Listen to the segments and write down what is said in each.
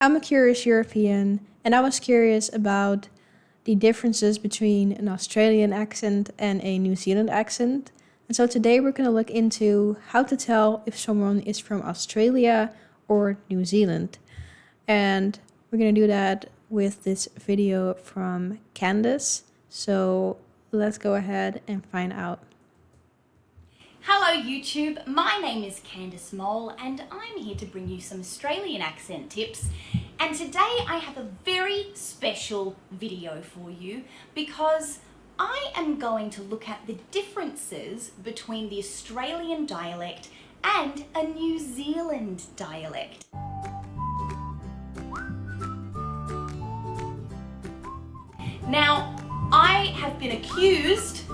I'm a curious European, and I was curious about the differences between an Australian accent and a New Zealand accent. And so today we're going to look into how to tell if someone is from Australia or New Zealand. And we're going to do that with this video from Candace. So let's go ahead and find out. Hello YouTube, my name is Candace Mole and I'm here to bring you some Australian accent tips. And today I have a very special video for you because I am going to look at the differences between the Australian dialect and a New Zealand dialect. Now, I have been accused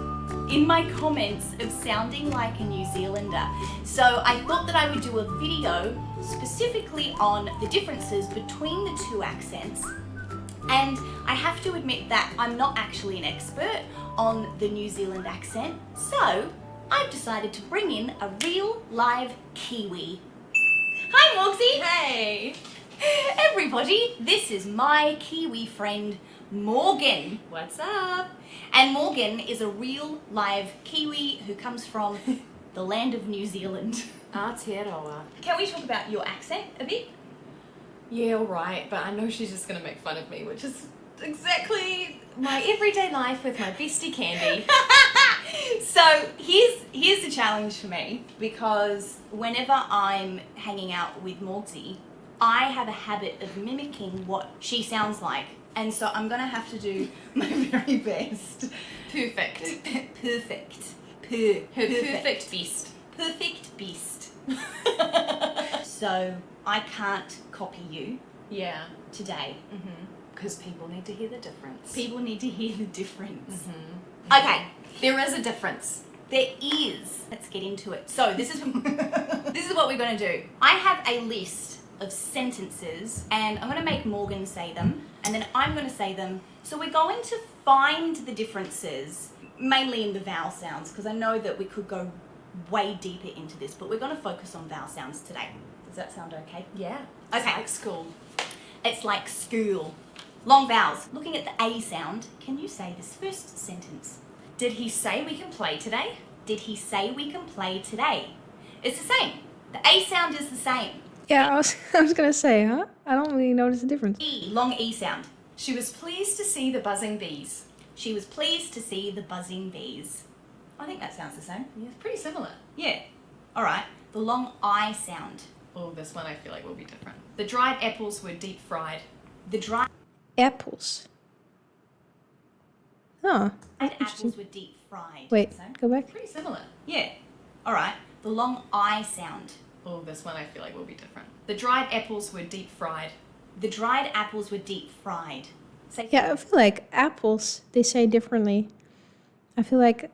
in my comments of sounding like a New Zealander. So I thought that I would do a video specifically on the differences between the two accents. And I have to admit that I'm not actually an expert on the New Zealand accent. So I've decided to bring in a real live Kiwi. Hi Morgsy! Hey! Everybody, this is my Kiwi friend Morgan. What's up? And Morgan is a real live Kiwi who comes from the land of New Zealand. Aotearoa. Can we talk about your accent a bit? Yeah, alright, but I know she's just gonna make fun of me, which is exactly my everyday life with my bestie Candy. So here's the challenge for me, because whenever I'm hanging out with Morgsy, I have a habit of mimicking what she sounds like. And so I'm going to have to do my very best. Perfect. Perfect. Her perfect beast. Perfect beast. So I can't copy you Yeah. today. Because people need to hear the difference. People need to hear the difference. Okay, there is a difference. There is. Let's get into it. So this is what we're going to do. I have a list of sentences and I'm going to make Morgan say them and then I'm going to say them. So we're going to find the differences mainly in the vowel sounds, because I know that we could go way deeper into this, but we're going to focus on vowel sounds today. Does that sound okay? Yeah. Okay. It's like school. It's like school. Long vowels. Looking at the A sound, can you say this first sentence? Did he say we can play today? Did he say we can play today? It's the same. The A sound is the same. Yeah, I was going to say, huh? I don't really notice the difference. E, long E sound. She was pleased to see the buzzing bees. She was pleased to see the buzzing bees. I think that sounds the same. Yeah, it's pretty similar. Yeah. All right. The long I sound. Oh, this one I feel like will be different. The dried apples were deep fried. The dried Apples. Huh. apples were deep fried. Wait, So, go back. Pretty similar. yeah. All right. The long I sound. Oh, this one I feel like will be different. The dried apples were deep fried. The dried apples were deep fried. Say Yeah, I feel like apples, they say differently. I feel like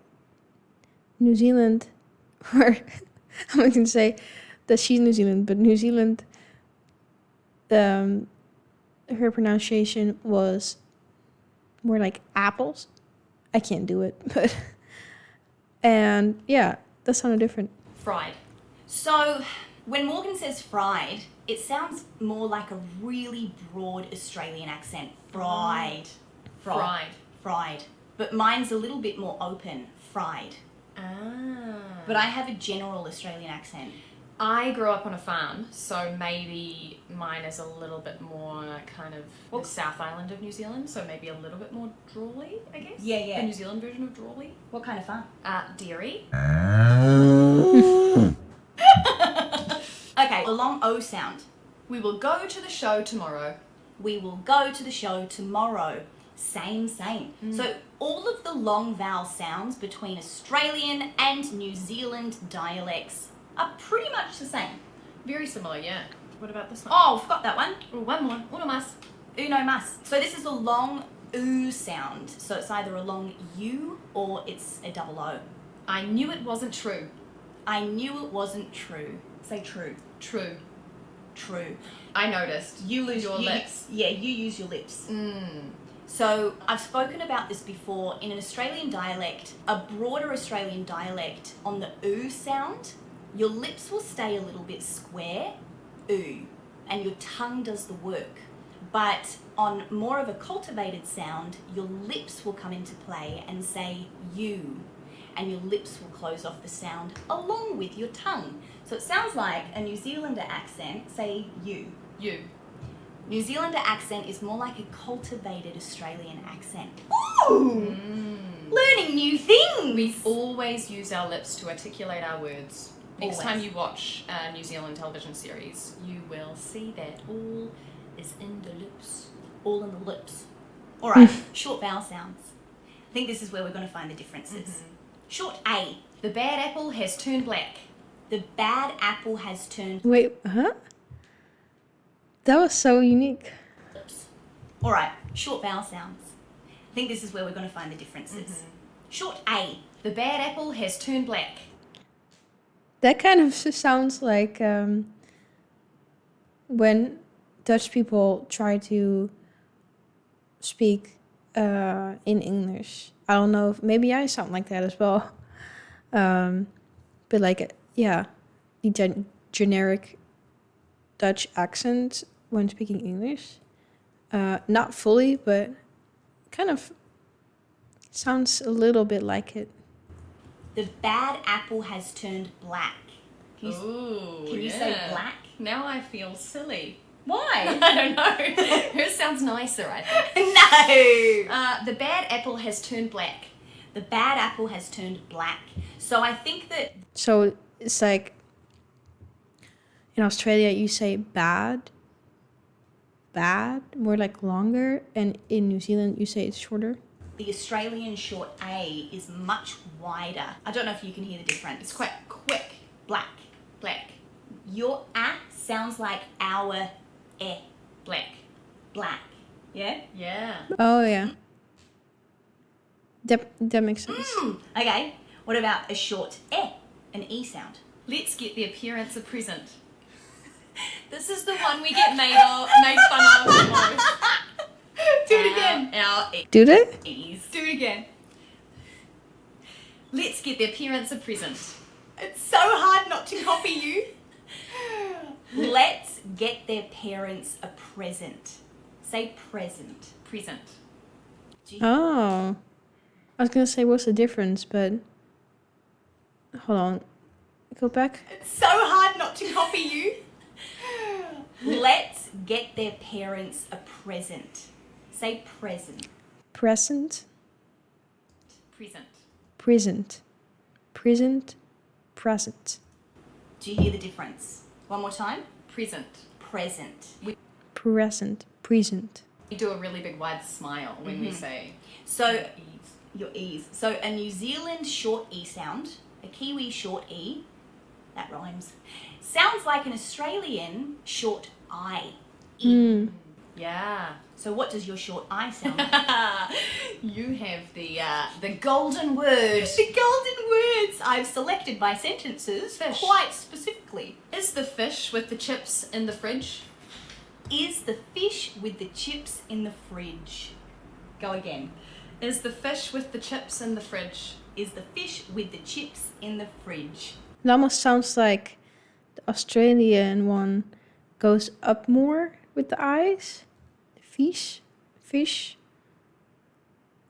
New Zealand, or I'm not going to say that she's New Zealand, but New Zealand, her pronunciation was more like apples. I can't do it, but, and yeah, that sounded different. Fried. So, when Morgan says fried, it sounds more like a really broad Australian accent. Fried. Fried. Fried. But mine's a little bit more open. Fried. Ah. But I have a general Australian accent. I grew up on a farm, so maybe mine is a little bit more kind of the South Island of New Zealand, so maybe a little bit more drawly, I guess. Yeah, yeah. The New Zealand version of drawly. What kind of farm? Dairy. Okay, the long O sound. We will go to the show tomorrow. We will go to the show tomorrow. Same. So all of the long vowel sounds between Australian and New Zealand dialects are pretty much the same. Very similar, yeah. What about this one? Oh, forgot that one. Oh, one more. Uno más. Uno mas. So this is a long oo sound. So it's either a long U or it's a double O. I knew it wasn't true. I knew it wasn't true. Say true. True. True. I noticed. You lose your lips. Yeah, you use your lips. Mm. So I've spoken about this before. In an Australian dialect, a broader Australian dialect, on the oo sound, your lips will stay a little bit square. Ooh. and your tongue does the work. But on more of a cultivated sound, your lips will come into play and say you, and your lips will close off the sound along with your tongue. So it sounds like a New Zealander accent, say you. You. New Zealander accent is more like a cultivated Australian accent. Ooh! Learning new things! We always use our lips to articulate our words. Next Always. time you watch a New Zealand television series, you will see that all is in the lips. All in the lips. Alright, short vowel sounds. I think this is where we're going to find the differences. Short A. The bad apple has turned black. The bad apple has turned Wait, huh? That was so unique. lips. Alright, short vowel sounds. I think this is where we're going to find the differences. Short A. The bad apple has turned black. That kind of sounds like when Dutch people try to speak in English. I don't know if maybe I sound like that as well. But like, yeah, the generic Dutch accent when speaking English. Not fully, but kind of sounds a little bit like it. The bad apple has turned black. Can you, Ooh, can you say black? Now I feel silly. Why? I don't know. Hers sounds nicer, I think. No! The bad apple has turned black. The bad apple has turned black. So I think that So it's like in Australia you say bad, more like longer, and in New Zealand you say it's shorter. the Australian short A is much wider. I don't know if you can hear the difference. It's quite quick. Black. Black. Your A sounds like our E. Black. Black. Yeah? Yeah. Oh yeah. That makes sense. Okay. What about a short E? An E sound. Let's get the appearance of present. This is the one we get made fun of the most. Do it again. Our Do they? E's. Do it again. Let's get the appearance of present. It's so hard not to copy you. Let's get their parents a present. Say present. Present. Oh. I was gonna say what's the difference, but hold on. Go back. It's so hard not to copy you. Let's get their parents a present. Say present. Present. Present. Present. Present. Present. Do you hear the difference? One more time. Present. Present. Present. Present. We do a really big wide smile when we say So E's. your E's. So a New Zealand short E sound, a Kiwi short E, that rhymes, sounds like an Australian short I. E. Yeah. So what does your short I sound like? You have the golden word. The golden words I've selected by sentences Fish. quite specifically. Is the fish with the chips in the fridge? Is the fish with the chips in the fridge? Go again. Is the fish with the chips in the fridge? Is the fish with the chips in the fridge? It almost sounds like the Australian one goes up more with the eyes. Fish.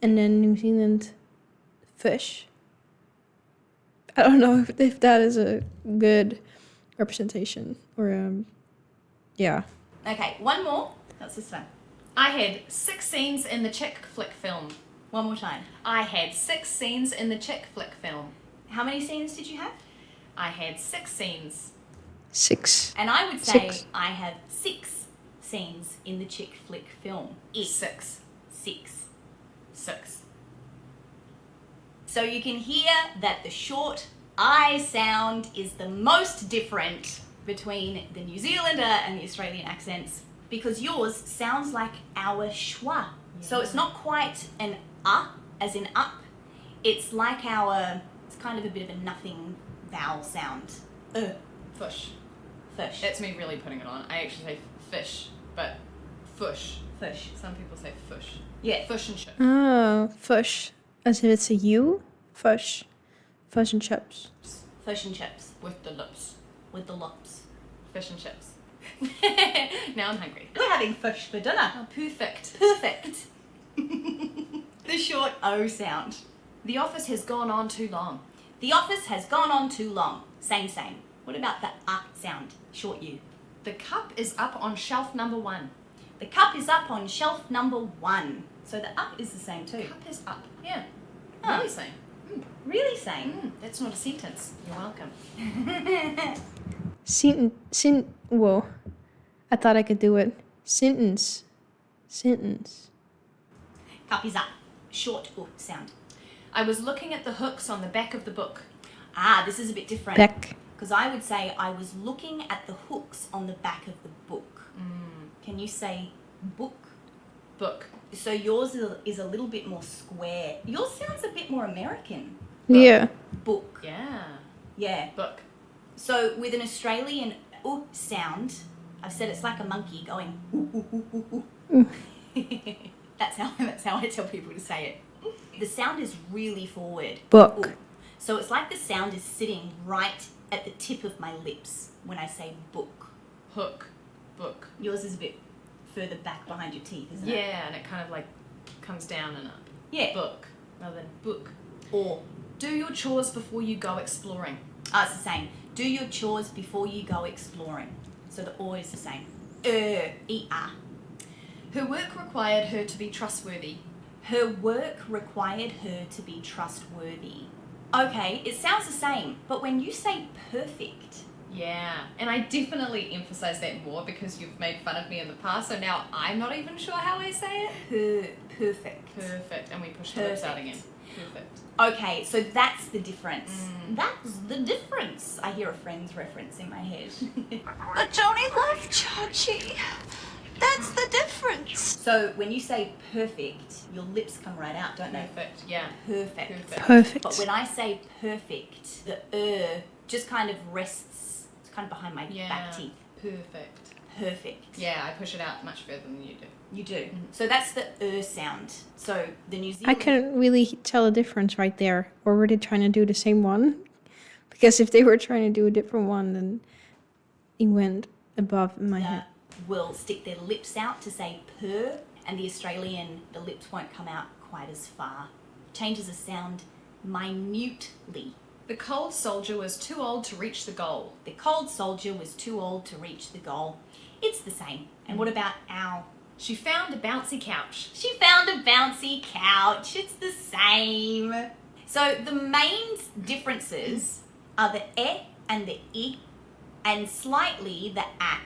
And then New Zealand, fish. I don't know if that is a good representation or yeah. Okay, one more. What's this one? I had 6 scenes in the chick flick film. One more time. I had 6 scenes in the chick flick film. How many scenes did you have? I had 6 scenes. 6. And I would say 6. I have 6 scenes in the chick flick film. 6. 6. 6. So you can hear that the short I sound is the most different between the New Zealander and the Australian accents because yours sounds like our schwa. So it's not quite an as in up. It's like it's kind of a bit of a nothing vowel sound. Fish. Fish. That's me really putting it on. I actually say fish, but fish. Fish. Some people say fish. Yeah. Fish and chips. Oh, fish. As if it's a U. Fish. Fish and chips. Fish and chips With the lips. with the lops. Fish and chips. Now I'm hungry. We're having fish for dinner. Oh, perfect. Perfect. The short O sound. The office has gone on too long. The office has gone on too long. Same. What about the sound? Short U. The cup is up on shelf number 1. The cup is up on shelf number 1. So the up is the same too. Cup is up. Yeah. Huh. Really same. Really same. That's not a sentence. You're welcome. Whoa. I thought I could do it. Sentence. Cup is up. Short O sound. I was looking at the hooks on the back of the book. This is a bit different. Back. Because I would say I was looking at the hooks on the back of the book. Can you say book? Book. So yours is a little bit more square. Yours sounds a bit more American. Yeah. Book. Yeah. Yeah. Book. So with an Australian sound, I've said it's like a monkey going ooh. That's how I tell people to say it. The sound is really forward. Book. Ooh. So it's like the sound is sitting right at the tip of my lips when I say book. Hook. Book. Yours is a bit further back behind your teeth, isn't it? Yeah, and it kind of like comes down and up. Yeah. Book. Rather than book. Or Do your chores before you go exploring. it's the same. Do your chores before you go exploring. So the O is the same. E-R. Her work required her to be trustworthy. Her work required her to be trustworthy. Okay, it sounds the same, but when you say perfect, Yeah, and I definitely emphasize that more because you've made fun of me in the past, so now I'm not even sure how I say it. perfect. Perfect, and we push the lips out Perfect. again. Perfect. Okay, so that's the difference. That's the difference. I hear a Friends reference in my head. But Johnny loved Chachi. That's the difference. So when you say perfect, your lips come right out, don't they? Perfect, yeah. Perfect. Perfect. But when I say perfect, the just kind of rests, it's kind of behind my back teeth. Perfect. Perfect. Yeah, I push it out much further than you do. You do. So that's the sound. So the New Zealand... I couldn't really tell a difference right there. Or were they trying to do the same one? Because if they were trying to do a different one, then it went above in my head. will stick their lips out to say purr, and the Australian, the lips won't come out quite as far. Changes the sound minutely. The cold soldier was too old to reach the goal. The cold soldier was too old to reach the goal. It's the same. And what about ow? She found a bouncy couch. She found a bouncy couch. It's the same. So the main differences are the and the I, and slightly the a.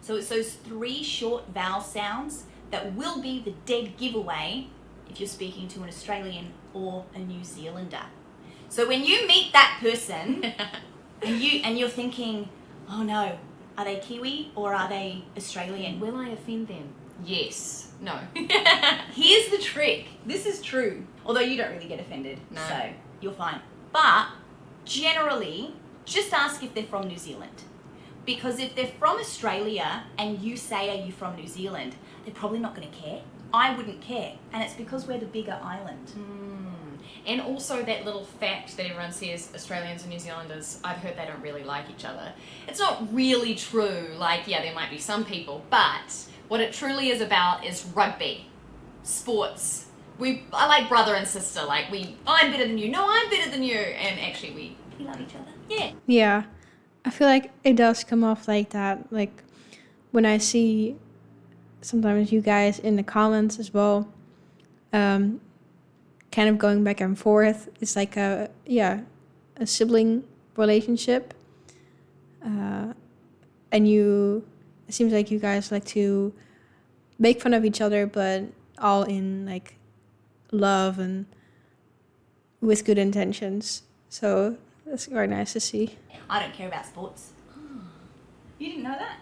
So it's those three short vowel sounds that will be the dead giveaway if you're speaking to an Australian or a New Zealander. So when you meet that person and you're thinking, oh no, are they Kiwi or are they Australian? Will I offend them? Yes. No. Here's the trick. This is true. Although you don't really get offended, No. so you're fine. But generally, just ask if they're from New Zealand. Because if they're from Australia and you say, are you from New Zealand, they're probably not going to care. I wouldn't care. And it's because we're the bigger island. And also that little fact that everyone says Australians and New Zealanders, I've heard they don't really like each other. It's not really true. Like, yeah, there might be some people, but what it truly is about is rugby, sports. I like brother and sister. Like I'm better than you. No, I'm better than you. And actually we love each other. Yeah. Yeah, I feel like it does come off like that. Like when I see sometimes you guys in the comments as well, kind of going back and forth. It's like a sibling relationship. And it seems like you guys like to make fun of each other, but all in like love and with good intentions. So that's very nice to see. I don't care about sports. You didn't know that?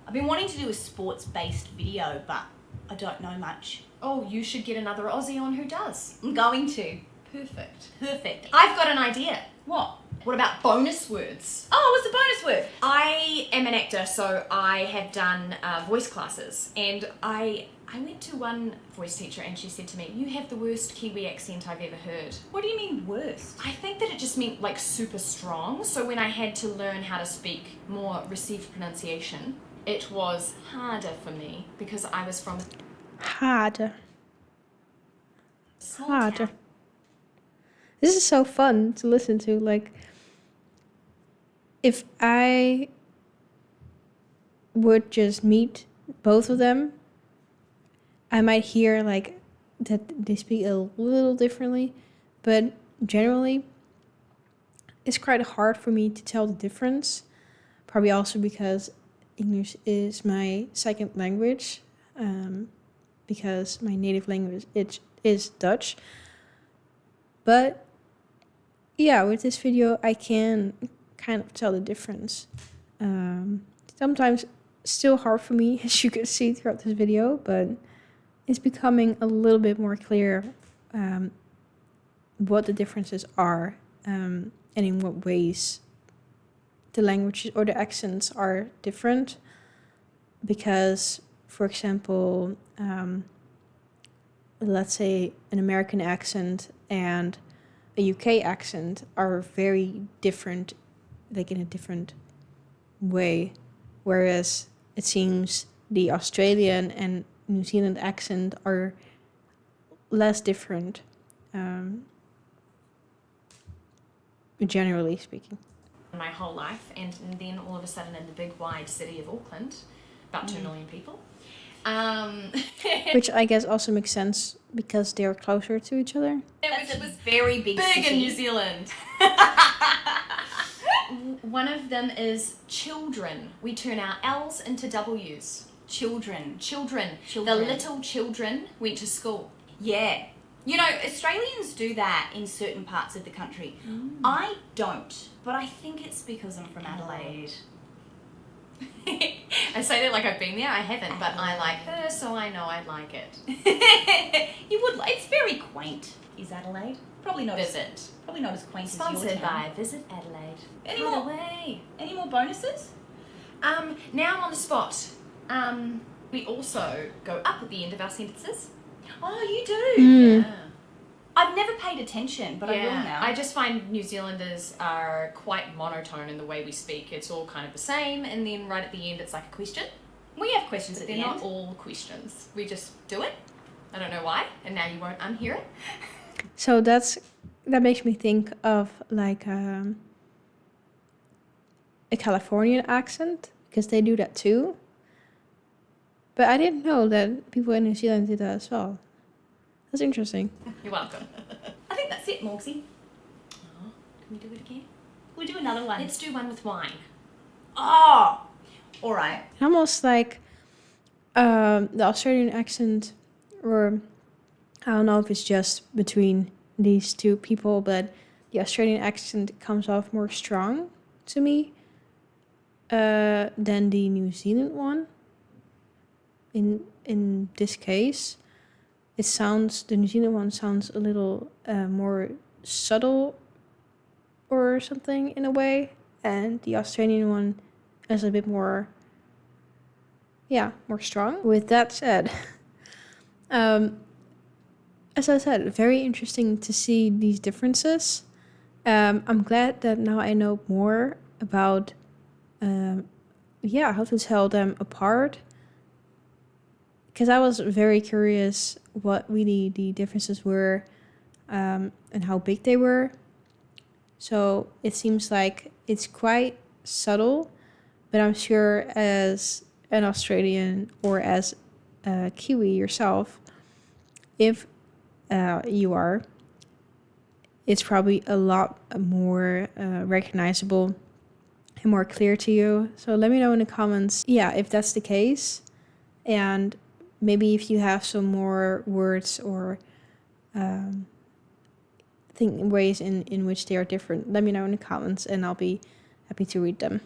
I've been wanting to do a sports-based video, but I don't know much. Oh, you should get another Aussie on who does. I'm going to. Perfect. Perfect. I've got an idea. What? What about bonus words? Oh, what's the bonus word? I am an actor, so I have done voice classes, and I went to one voice teacher and she said to me, you have the worst Kiwi accent I've ever heard. What do you mean worst? I think that it just meant like super strong, so when I had to learn how to speak more received pronunciation, it was harder for me because I was from a Harder. small Harder. town. This is so fun to listen to. Like, if I would just meet both of them, I might hear like that they speak a little differently, but generally it's quite hard for me to tell the difference. Probably also because English is my second language, because my native language is Dutch. But yeah, with this video I can kind of tell the difference. Sometimes still hard for me, as you can see throughout this video, but it's becoming a little bit more clear what the differences are, and in what ways the languages or the accents are different. Because, for example, let's say an American accent and a UK accent are very different, like in a different way. Whereas it seems the Australian and New Zealand accent are less different, generally speaking. My whole life, and then all of a sudden in the big wide city of Auckland, about 2 million people. Which I guess also makes sense because they're closer to each other. It was very big Big city. in New Zealand. One of them is children. We turn our L's into W's. Children. Children. The Children. little children went to school. Yeah. You know, Australians do that in certain parts of the country. I don't, but I think it's because I'm from Adelaide. I say that like I've been there. I haven't, but I like her, so I know I'd like it. You would like, it's very quaint, is Adelaide? Probably not Visit. as probably not as quaint as Sponsored your town. by Visit Adelaide. Any By the more? way. Any more bonuses? Now I'm on the spot. We also go up at the end of our sentences. Oh, you do. Yeah. I've never paid attention, but I will now. I just find New Zealanders are quite monotone in the way we speak. It's all kind of the same, and then right at the end it's like a question. We have questions But at they're the not end. all questions. We just do it. I don't know why, and now you won't unhear it. So that makes me think of like a Californian accent, because they do that too. But I didn't know that people in New Zealand did that as well. That's interesting. You're welcome. I think that's it, Morgsy. Oh, can we do it again? We'll do another one. Let's do one with wine. Oh, all right. Almost like the Australian accent, or I don't know if it's just between these two people, but the Australian accent comes off more strong to me than the New Zealand one. In this case, the New Zealand one sounds a little more subtle or something in a way, and the Australian one is a bit more, more strong. With that said, as I said, very interesting to see these differences. I'm glad that now I know more about, how to tell them apart. Because I was very curious what really the differences were, and how big they were. So it seems like it's quite subtle, but I'm sure as an Australian or as a Kiwi yourself, if you are, it's probably a lot more recognizable and more clear to you. So let me know in the comments, if that's the case, and maybe if you have some more words or ways in which they are different, let me know in the comments and I'll be happy to read them.